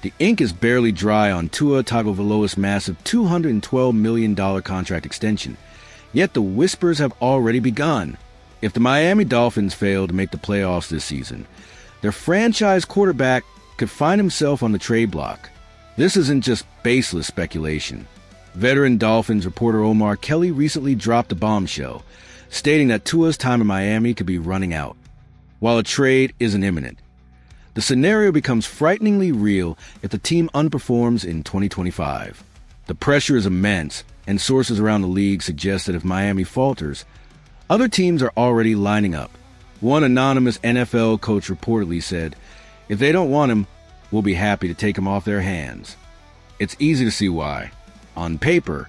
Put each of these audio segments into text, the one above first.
The ink is barely dry on Tua Tagovailoa's massive $212 million contract extension, yet the whispers have already begun. If the Miami Dolphins fail to make the playoffs this season, their franchise quarterback could find himself on the trade block. This isn't just baseless speculation. Veteran Dolphins reporter Omar Kelly recently dropped a bombshell, stating that Tua's time in Miami could be running out. While a trade isn't imminent, the scenario becomes frighteningly real if the team underperforms in 2025. The pressure is immense, and sources around the league suggest that if Miami falters, other teams are already lining up. One anonymous NFL coach reportedly said, "If they don't want him, we'll be happy to take him off their hands." It's easy to see why. On paper,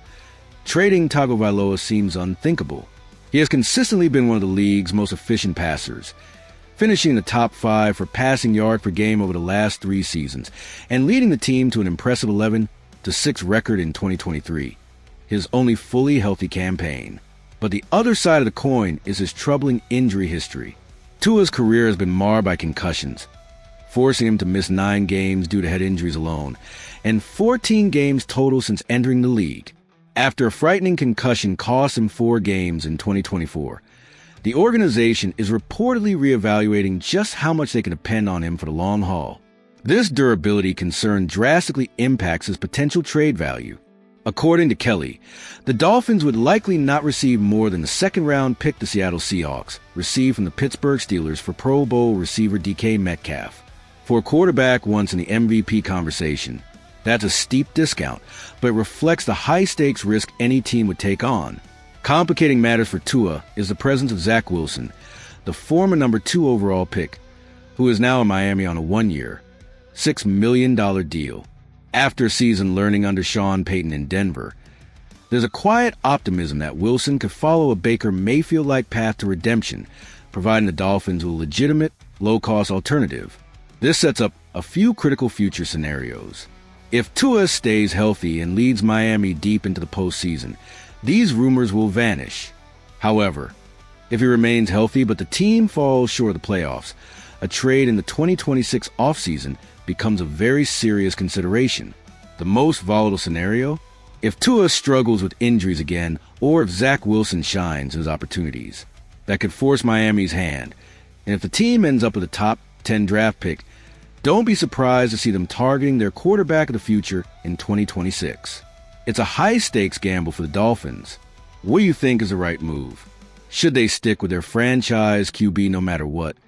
trading Tagovailoa seems unthinkable. He has consistently been one of the league's most efficient passers, finishing in the top 5 for passing yard per game over the last 3 seasons, and leading the team to an impressive 11-6 record in 2023, his only fully healthy campaign. But the other side of the coin is his troubling injury history. Tua's career has been marred by concussions, forcing him to miss 9 games due to head injuries alone, and 14 games total since entering the league. After a frightening concussion cost him 4 games in 2024, the organization is reportedly reevaluating just how much they can depend on him for the long haul. This durability concern drastically impacts his potential trade value. According to Kelly, the Dolphins would likely not receive more than the second-round pick the Seattle Seahawks received from the Pittsburgh Steelers for Pro Bowl receiver DK Metcalf. For a quarterback once in the MVP conversation, that's a steep discount, but it reflects the high-stakes risk any team would take on. Complicating matters for Tua is the presence of Zach Wilson, the former number 2 overall pick, who is now in Miami on a 1-year, $6 million deal. After a season learning under Sean Payton in Denver, there's a quiet optimism that Wilson could follow a Baker Mayfield-like path to redemption, providing the Dolphins with a legitimate, low-cost alternative. This sets up a few critical future scenarios. If Tua stays healthy and leads Miami deep into the postseason, these rumors will vanish. However, if he remains healthy but the team falls short of the playoffs, a trade in the 2026 offseason becomes a very serious consideration. The most volatile scenario? If Tua struggles with injuries again, or if Zach Wilson shines his opportunities, that could force Miami's hand. And if the team ends up with a top 10 draft pick, don't be surprised to see them targeting their quarterback of the future in 2026. It's a high-stakes gamble for the Dolphins. What do you think is the right move? Should they stick with their franchise QB no matter what?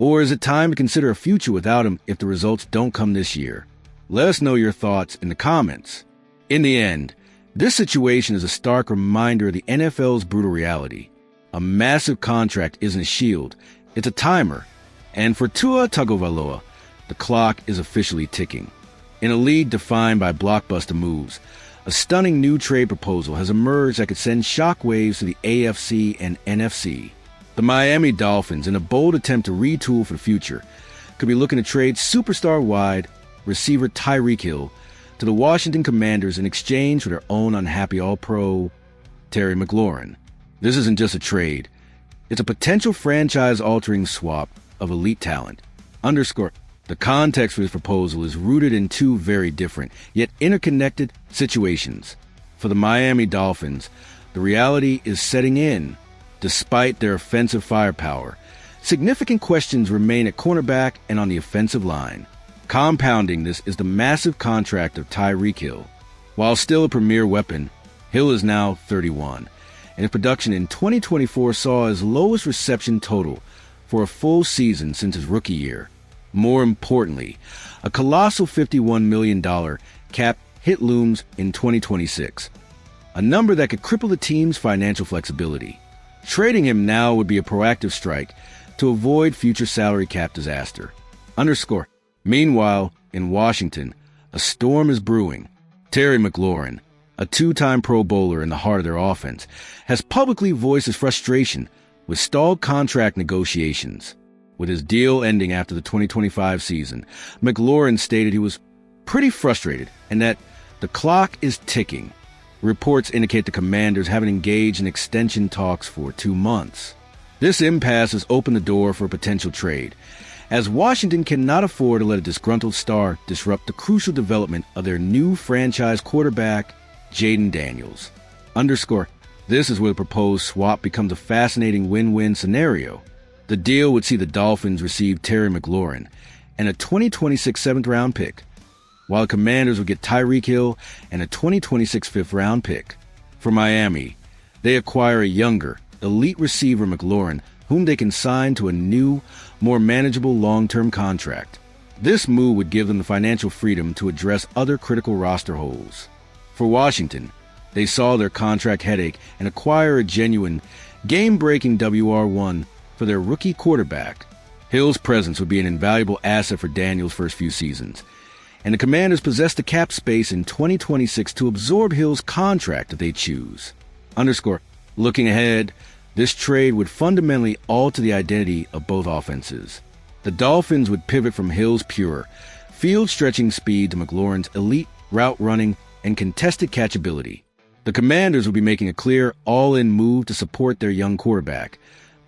Or is it time to consider a future without him if the results don't come this year? Let us know your thoughts in the comments. In the end, this situation is a stark reminder of the NFL's brutal reality. A massive contract isn't a shield, it's a timer. And for Tua Tagovailoa, the clock is officially ticking. In a league defined by blockbuster moves, a stunning new trade proposal has emerged that could send shockwaves to the AFC and NFC. The Miami Dolphins, in a bold attempt to retool for the future, could be looking to trade superstar-wide receiver Tyreek Hill to the Washington Commanders in exchange for their own unhappy All-Pro Terry McLaurin. This isn't just a trade. It's a potential franchise-altering swap of elite talent. The context for this proposal is rooted in 2 very different, yet interconnected situations. For the Miami Dolphins, the reality is setting in. Despite their offensive firepower, significant questions remain at cornerback and on the offensive line. Compounding this is the massive contract of Tyreek Hill. While still a premier weapon, Hill is now 31, and his production in 2024 saw his lowest reception total for a full season since his rookie year. More importantly, a colossal $51 million cap hit looms in 2026, a number that could cripple the team's financial flexibility. Trading him now would be a proactive strike to avoid future salary cap disaster. Meanwhile, in Washington, a storm is brewing. Terry McLaurin, a 2-time Pro Bowler in the heart of their offense, has publicly voiced his frustration with stalled contract negotiations. With his deal ending after the 2025 season, McLaurin stated he was pretty frustrated and that the clock is ticking. Reports indicate the Commanders haven't engaged in extension talks for 2 months. This impasse has opened the door for a potential trade, as Washington cannot afford to let a disgruntled star disrupt the crucial development of their new franchise quarterback, Jaden Daniels. Underscore, this is where the proposed swap becomes a fascinating win-win scenario. The deal would see the Dolphins receive Terry McLaurin and a 2026 seventh-round pick, while the Commanders would get Tyreek Hill and a 2026 fifth-round pick. For Miami, they acquire a younger, elite receiver McLaurin, whom they can sign to a new, more manageable long-term contract. This move would give them the financial freedom to address other critical roster holes. For Washington, they saw their contract headache and acquire a genuine, game-breaking WR1 for their rookie quarterback. Hill's presence would be an invaluable asset for Daniels' first few seasons, and the Commanders possess the cap space in 2026 to absorb Hill's contract if they choose. Underscore, looking ahead, this trade would fundamentally alter the identity of both offenses. The Dolphins would pivot from Hill's pure, field-stretching speed to McLaurin's elite route running and contested catchability. The Commanders would be making a clear, all-in move to support their young quarterback,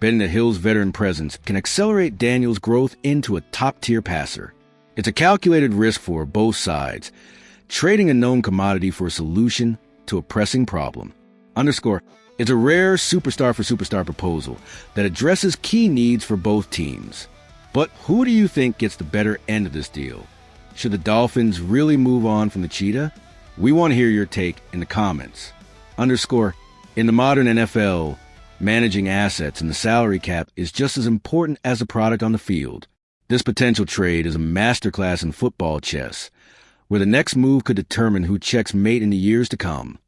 betting that Hill's veteran presence can accelerate Daniels' growth into a top-tier passer. It's a calculated risk for both sides, trading a known commodity for a solution to a pressing problem. Underscore, it's a rare superstar-for-superstar proposal that addresses key needs for both teams. But who do you think gets the better end of this deal? Should the Dolphins really move on from the Cheetah? We want to hear your take in the comments. Underscore, in the modern NFL, managing assets and the salary cap is just as important as the product on the field. This potential trade is a masterclass in football chess, where the next move could determine who checks mate in the years to come.